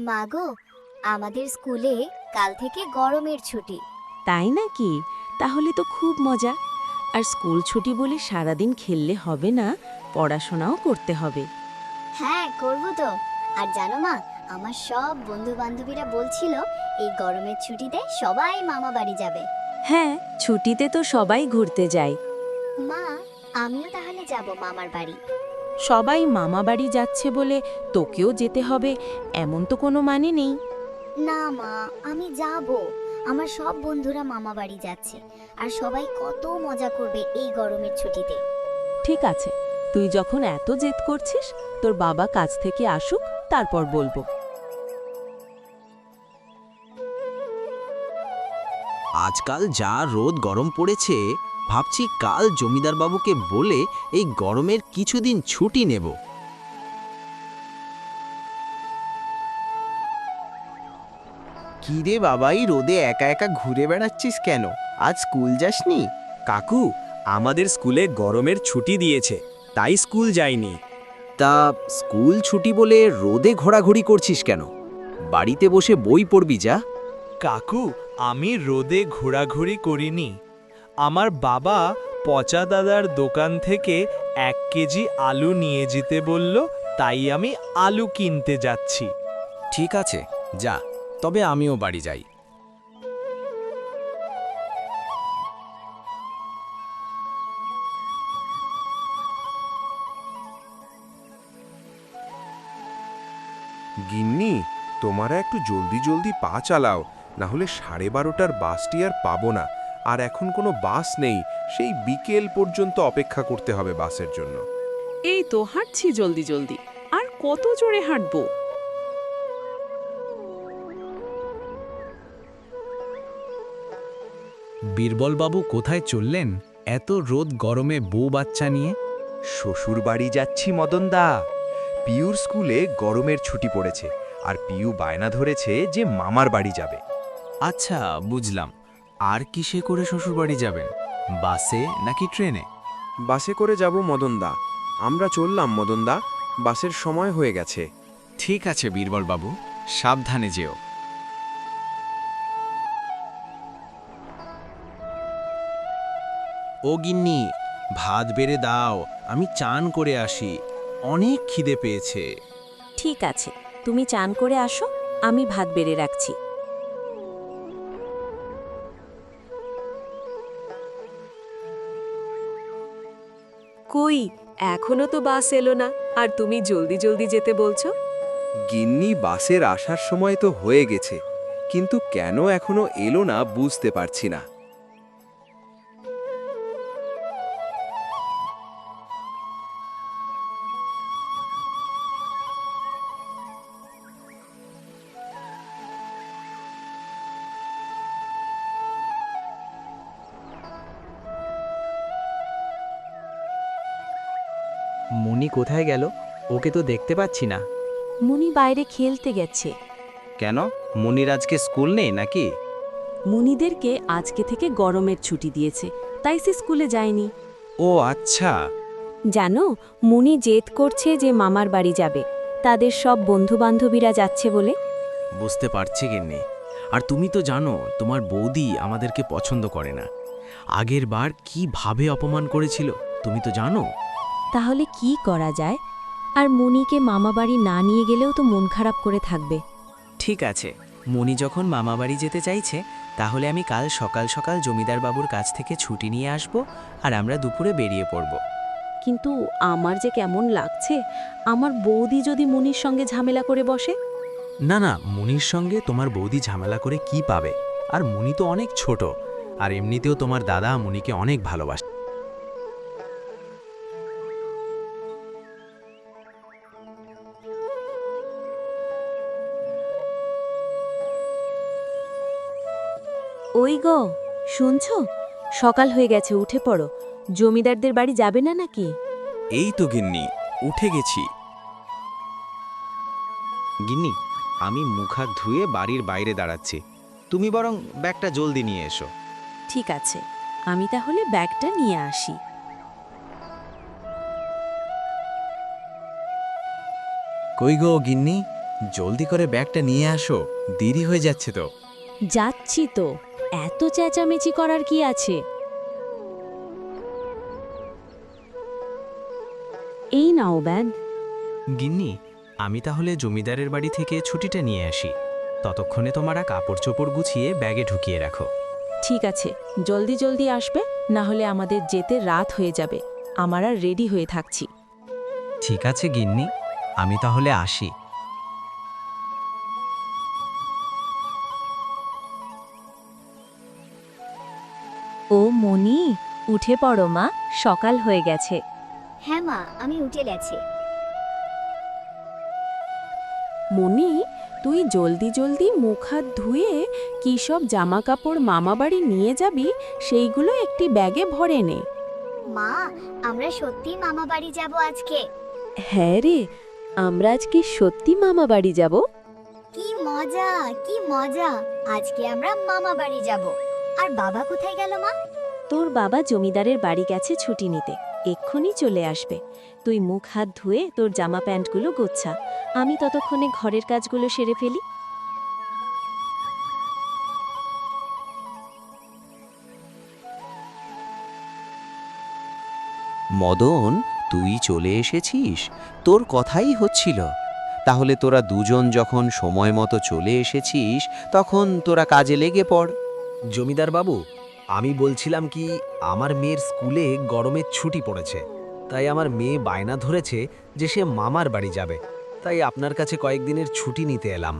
মাগো, আমাদের স্কুলে কাল থেকে গরমের ছুটি। তাই নাকি? তাহলে তো খুব মজা। আর স্কুল ছুটি বলে সারাদিন খেললে হবে না, পড়াশোনাও করতে হবে। হ্যাঁ, করব তো। আর জানো মা, আমার সব বন্ধু বান্ধবীরা বলছিল এই গরমের ছুটিতে সবাই মামা বাড়ি যাবে। হ্যাঁ, ছুটিতে তো সবাই ঘুরতে যায়। মা, আমিও তাহলে যাব মামার বাড়ি। সবাই মামা বাড়ি যাচ্ছে বলে তোকেও যেতে হবে এমন তো কোনো মানে নেই। না মা, আমি যাব। আমার সব বন্ধুরা মামা বাড়ি যাচ্ছে, আর সবাই কত মজা করবে এই গরমের ছুটিতে। ঠিক আছে, তুই যখন এত জেদ করছিস, তোর বাবা কাজ থেকে আসুক, তারপর বলবো। আজকাল যা রোদ গরম পড়েছে, ভাবছি কাল জমিদার বাবুকে বলে এই গরমের কিছুদিন ছুটি নেব। কি রে বাবা, এই রোদে একা একা ঘুরে বেড়াচ্ছিস কেন? আজ স্কুল যাসনি? কাকু, আমাদের স্কুলে গরমের ছুটি দিয়েছে, তাই স্কুল যাইনি। তা স্কুল ছুটি বলে রোদে ঘোরাঘুরি করছিস কেন? বাড়িতে বসে বই পড়বি যা। কাকু, আমি রোদে ঘোরাঘুরি করিনি। আমার বাবা পচা দাদার দোকান থেকে 1 কেজি আলু নিয়ে যেতে বলল, তাই আমি আলু কিনতে যাচ্ছি। ঠিক আছে, যা, তবে আমিও বাড়ি যাই। গিন্নি, তোমরা একটু জলদি জলদি পা চালাও, না হলে 12:30টার বাসটি আর পাবো না। আর এখন কোনো বাস নেই, সেই বিকেল পর্যন্ত অপেক্ষা করতে হবে বাসের জন্য। এই তো হাঁটছি জলদি জলদি। আর কত জোরে হাঁটবো? বীরবলবাবু কোথায় চললেন এত রোদ গরমে বউ বাচ্চা নিয়ে? শ্বশুর বাড়ি যাচ্ছি মদনদা। পিউর স্কুলে গরমের ছুটি পড়েছে, আর পিউ বায়না ধরেছে যে মামার বাড়ি যাবে। আচ্ছা, বুঝলাম। আর কিসে করে শ্বশুরবাড়ি যাবেন? বাসে নাকি ট্রেনে? বাসে করে যাব মদনদা। আমরা চললাম মদনদা, বাসের সময় হয়ে গেছে। ঠিক আছে বীরবল বাবু, সাবধানে যেও। ও গিন্নি, ভাত বেড়ে দাও, আমি চান করে আসি। অনেক খিদে পেয়েছে। ঠিক আছে, তুমি চান করে আসো, আমি ভাত বেড়ে রাখছি। কই, এখনো তো বাস এলো না, আর তুমি জলদি জলদি যেতে বলছো? গিন্নি, বাসের আসার সময় তো হয়ে গেছে, কিন্তু কেন এখনো এলো না বুঝতে পারছি না। মুনি কোথায় গেল? ওকে তো দেখতে পাচ্ছি না। মুনি বাইরে খেলতে গেছে। কেন, মনির আজকে স্কুল নেই নাকি? মুনিদেরকে আজকে থেকে গরমের ছুটি দিয়েছে, তাই সে স্কুলে যায়নি। ও আচ্ছা। জানো, মুনি জেদ করছে যে মামার বাড়ি যাবে, তাদের সব বন্ধু-বান্ধবীরা যাচ্ছে বলে। বুঝতে পারছি গিন্নি। আর তুমি তো জানো তোমার বৌদি আমাদেরকে পছন্দ করে না। আগের বার কিভাবে অপমান করেছিল তুমি তো জানো। তাহলে কি করা যায়? আর মুনিকে মামাবাড়ি না নিয়ে গেলেও তো মন খারাপ করে থাকবে। ঠিক আছে, মনি যখন মামাবাড়ি যেতে চাইছে, তাহলে আমি কাল সকাল সকাল জমিদার বাবুর কাছ থেকে ছুটি নিয়ে আসব, আর আমরা দুপুরে বেরিয়ে পড়ব। কিন্তু আমার যে কেমন লাগছে, আমার বৌদি যদি মুনির সঙ্গে ঝামেলা করে বসে। না না, মুনির সঙ্গে তোমার বৌদি ঝামেলা করে কি পাবে? আর মুনি তো অনেক ছোট, আর এমনিতেও তোমার দাদা মুনিকে অনেক ভালোবাসে। ওই গো, শুনছো? সকাল হয়ে গেছে, উঠে পড়ো। জমিদারদের বাড়ি যাবে না নাকি? এই তো গিন্নি, উঠে গেছি। গিন্নি, আমি মুখ হাত ধুয়ে বাড়ির বাইরে দাঁড়াচ্ছি, তুমি বরং ব্যাগটা জলদি নিয়ে এসো। ঠিক আছে, আমি তাহলে ব্যাগটা নিয়ে আসি। কই গো গিন্নি, জলদি করে ব্যাগটা নিয়ে আসো, দেরি হয়ে যাচ্ছে তো। যাচ্ছি তো, এত চেঁচামেচি করার কি আছে? এই নাও ব্যাগ। গিন্নি, আমি তাহলে জমিদারের বাড়ি থেকে ছুটিটা নিয়ে আসি। ততক্ষণে তোমরা কাপড় চোপড় গুছিয়ে ব্যাগে ঢুকিয়ে রাখো। ঠিক আছে, জলদি জলদি আসবে, না হলে আমাদের যেতে রাত হয়ে যাবে। আমার আর রেডি হয়ে থাকছি। ঠিক আছে গিন্নি, আমি তাহলে আসি। ও মনি, উঠে পড়ো মা, সকাল হয়ে গেছে। হ্যাঁ মা, আমি উঠে গেছি। মনি, তুই জলদি জলদি মুখ হাত ধুয়ে কি সব জামা কাপড় মামা বাড়ি নিয়ে যাবি, সেইগুলো একটি ব্যাগে ভরে নে। মা, আমরা সত্যি মামা বাড়ি যাব আজকে। হ্যাঁ রে, আমরা আজকে সত্যি মামা বাড়ি যাব। কি মজা, কি মজা! আজকে আমরা মামা বাড়ি যাব। আর বাবা কোথায় গেল মা? তোর বাবা জমিদারের বাড়ি গেছে ছুটি নিতে, এক্ষুনি চলে আসবে। তুই মুখ হাত ধুয়ে তোর জামা প্যান্টগুলো গোছা, আমি ততক্ষণে ঘরের কাজগুলো সেরে ফেলি। মদন, তুই চলে এসেছিস? তোর কথাই হচ্ছিল। তাহলে তোরা দুজন যখন সময় মতো চলে এসেছিস, তখন তোরা কাজে লেগে পড়। জমিদার বাবু, আমি বলছিলাম কি, আমার মেয়ের স্কুলে গরমের ছুটি পড়েছে, তাই আমার মেয়ে বায়না ধরেছে যে সে মামার বাড়ি যাবে, তাই আপনার কাছে কয়েকদিনের ছুটি নিতে এলাম।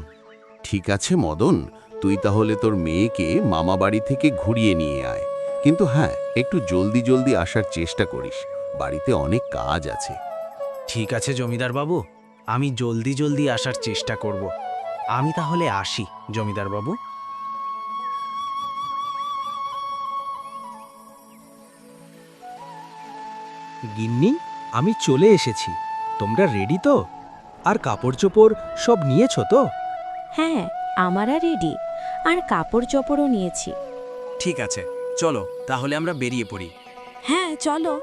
ঠিক আছে মদন, তুই তাহলে তোর মেয়েকে মামা বাড়ি থেকে ঘুরিয়ে নিয়ে আয়। কিন্তু হ্যাঁ, একটু জলদি জলদি আসার চেষ্টা করিস, বাড়িতে অনেক কাজ আছে। ঠিক আছে জমিদার বাবু, আমি জলদি জলদি আসার চেষ্টা করব। আমি তাহলে আসি জমিদার বাবু। গিন্নি, আমি চলে এসেছি। তোমরা রেডি তো? আর কাপড় চোপড় সব নিয়েছো তো? হ্যাঁ, আমারা রেডি, আর কাপড় চোপড়ও নিয়েছি। ঠিক আছে, চলো তাহলে আমরা বেরিয়ে পড়ি। হ্যাঁ চলো।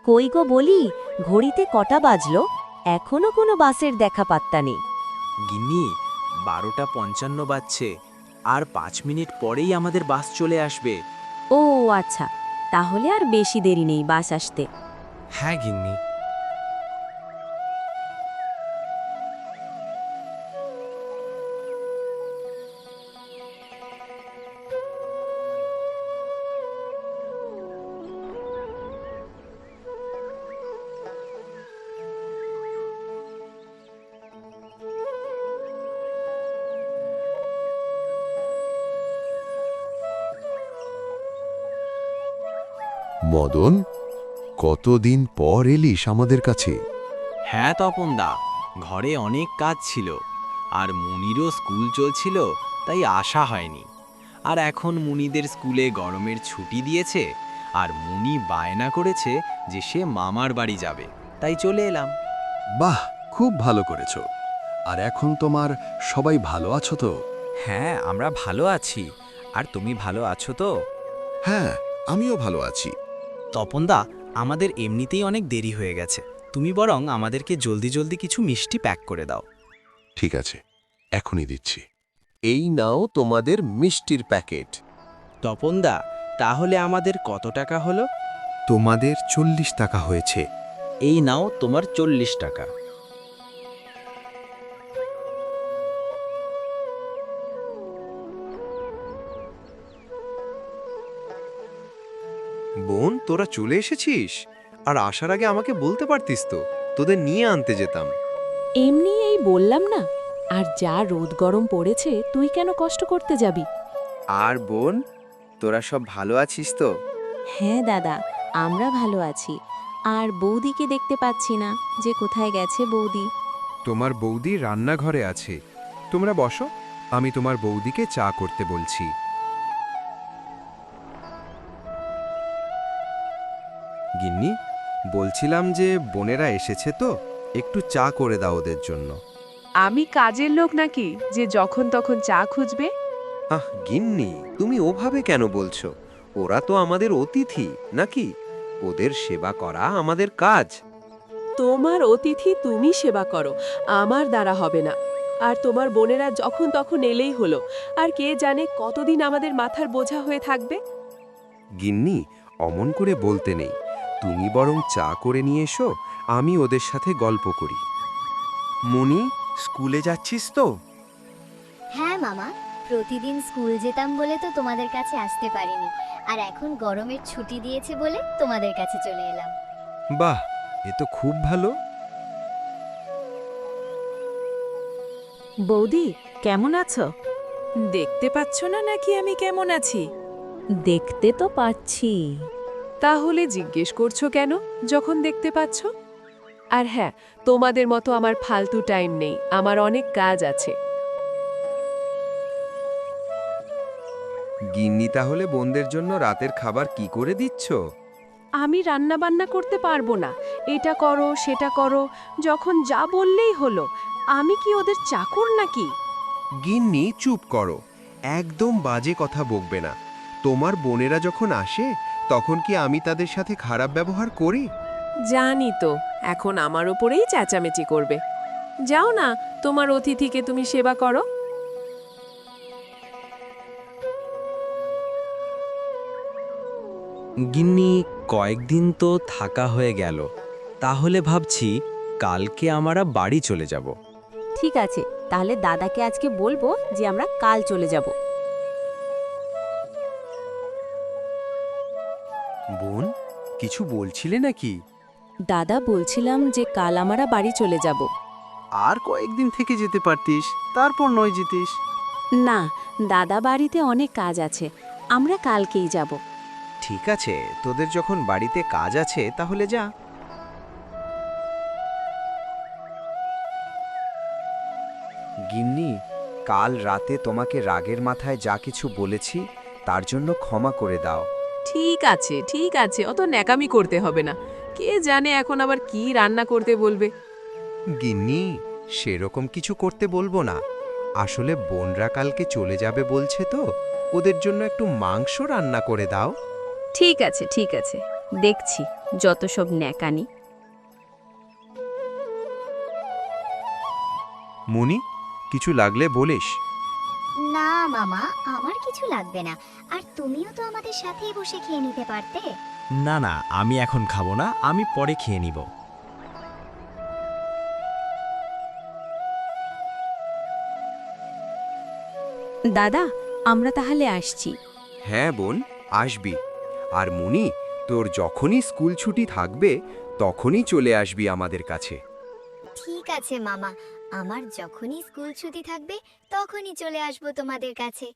কই গো বলি, ঘড়িতে কটা বাজলো? এখনো কোনো বাসের দেখা পাত্তা নেই। গিন্নি, 12:55 বাজছে, আর 5 মিনিট পরেই আমাদের বাস চলে আসবে। ও আচ্ছা, তাহলে আর বেশি দেরি নেই বাস আসতে। হ্যাঁ গিন্নি। মদন, কতদিন পর এলিস আমাদের কাছে? হ্যাঁ তপনদা, ঘরে অনেক কাজ ছিল, আর মুনিরও স্কুল চলছিল, তাই আসা হয়নি। আর এখন মুনিদের স্কুলে গরমের ছুটি দিয়েছে, আর মুনি বায়না করেছে যে সে মামার বাড়ি যাবে, তাই চলে এলাম। বাহ, খুব ভালো করেছো। আর এখন তোমার সবাই ভালো আছো তো? হ্যাঁ, আমরা ভালো আছি। আর তুমি ভালো আছো তো? হ্যাঁ, আমিও ভালো আছি। তপনদা, আমাদের এমনিতেই অনেক দেরি হয়ে গেছে, তুমি বরং আমাদেরকে জলদি জলদি কিছু মিষ্টি প্যাক করে দাও। ঠিক আছে, এখনই দিচ্ছি। এই নাও তোমাদের মিষ্টির প্যাকেট। তপনদা, তাহলে আমাদের কত টাকা হলো? তোমাদের 40 টাকা হয়েছে। এই নাও তোমার 40 টাকা। বোন, তোরা চলে এসেছিস? আর আসার আগে আমাকে বলতে পারতিস তো, তোদের নিয়ে আনতে যেতাম। এমনি এই বললাম না, আর যা রোদ গরম পড়েছে, তুই কেন কষ্ট করতে যাবি? আর বোন, তোরা সব ভালো আছিস তো? হ্যাঁ দাদা, আমরা ভালো আছি। আর বৌদিকে দেখতে পাচ্ছি না, যে কোথায় গেছে বৌদি। তোমার বৌদি রান্নাঘরে আছে, তোমরা বসো, আমি তোমার বৌদিকে চা করতে বলছি। গিন্নি, বলছিলাম যে বোনেরা এসেছে তো, একটু চা করে দাও ওদের জন্য। আমি কাজের লোক নাকি যে যখন তখন চা খুঁজবে? আহ গিন্নি, তুমি ওভাবে কেন বলছো? ওরা তো আমাদের অতিথি নাকি? ওদের সেবা করা আমাদের কাজ। তোমার অতিথি তুমি সেবা করো, আমার দ্বারা হবে না। আর তোমার বোনেরা যখন তখন এলেই হলো, আর কে জানে কতদিন আমাদের মাথার বোঝা হয়ে থাকবে। গিন্নি, অমন করে বলতে নেই। তুমি বরং চা করে নিয়ে এসো, আমি ওদের সাথে গল্প করি। মনি, স্কুলে যাচ্ছিস তো? হ্যাঁ মামা, প্রতিদিন স্কুল যেতাম বলে তো তোমাদের কাছে আসতে পারিনি, আর এখন গরমের ছুটি দিয়েছে বলে তোমাদের কাছে চলে এলাম। বাহ, এ তো খুব ভালো। বৌদি, কেমন আছো? দেখতে পাচ্ছ না নাকি আমি কেমন আছি? দেখতে তো পাচ্ছি। তাহলে জিজ্ঞেস করছো কেন যখন দেখতে পাচ্ছ? আর হ্যাঁ, তোমাদের মতো আমার ফালতু টাইম নেই, আমার অনেক কাজ আছে। গিন্নি, তাহলে বোনদের জন্য রাতের খাবার কি করে দিচ্ছ? আমি রান্না বান্না করতে পারবো না, এটা করো সেটা করো, যখন যা বললেই হলো। আমি কি ওদের চাকর নাকি? গিন্নি, চুপ করো, একদম বাজে কথা বকবে না। তোমার বোনেরা যখন আসে তখন কি আমি তাদের সাথে খারাপ ব্যবহার করি? জানি তো, এখন আমার ওপরেই চেঁচামেচি করবে। যাও না, তোমার অতিথিকে তুমি সেবা করো। গিন্নি, কয়েকদিন তো থাকা হয়ে গেল, তাহলে ভাবছি কালকে আমরা বাড়ি চলে যাব। ঠিক আছে, তাহলে দাদাকে আজকে বলবো যে আমরা কাল চলে যাব। বোন, কিছু বলছিলে নাকি? দাদা, বলছিলাম যে কাল আমরা বাড়ি চলে যাব। আর কয়েকদিন থেকে যেতে পারতিস, তারপর নয় যেতিস। না, দাদা বাড়িতে অনেক কাজ আছে, আমরা কালকেই যাব। ঠিক আছে, তোদের যখন বাড়িতে কাজ আছে তাহলে যা। গিন্নি, কাল রাতে তোমাকে রাগের মাথায় যা কিছু বলেছি তার জন্য ক্ষমা করে দাও। ঠিক আছে ঠিক আছে, অত ন্যাকামি করতে হবে না। কে জানে এখন আবার কি রান্না করতে বলবে। গিন্নি, সেরকম কিছু করতে বলবো না। আসলে বোনরা কালকে চলে যাবে বলছে তো, ওদের জন্য একটু মাংস রান্না করে দাও। ঠিক আছে ঠিক আছে, দেখছি যত সব ন্যাকানি। মনি, কিছু লাগলে বলিস। না মামা, আমার কিছু লাগবে না, আর তুমিও তো আমাদের সাথেই বসে খেয়ে নিতে পারতে। না না, আমি এখন খাবো না, আমি পরে খেয়ে নিব। দাদা, আমরা তাহলে আসছি। হ্যাঁ বোন, আসবি। আর মনি, তোর যখনই স্কুল ছুটি থাকবে তখনই চলে আসবি আমাদের কাছে। ঠিক আছে মামা, আমার যখনই স্কুল ছুটি থাকবে তখনই চলে আসবো তোমাদের কাছে।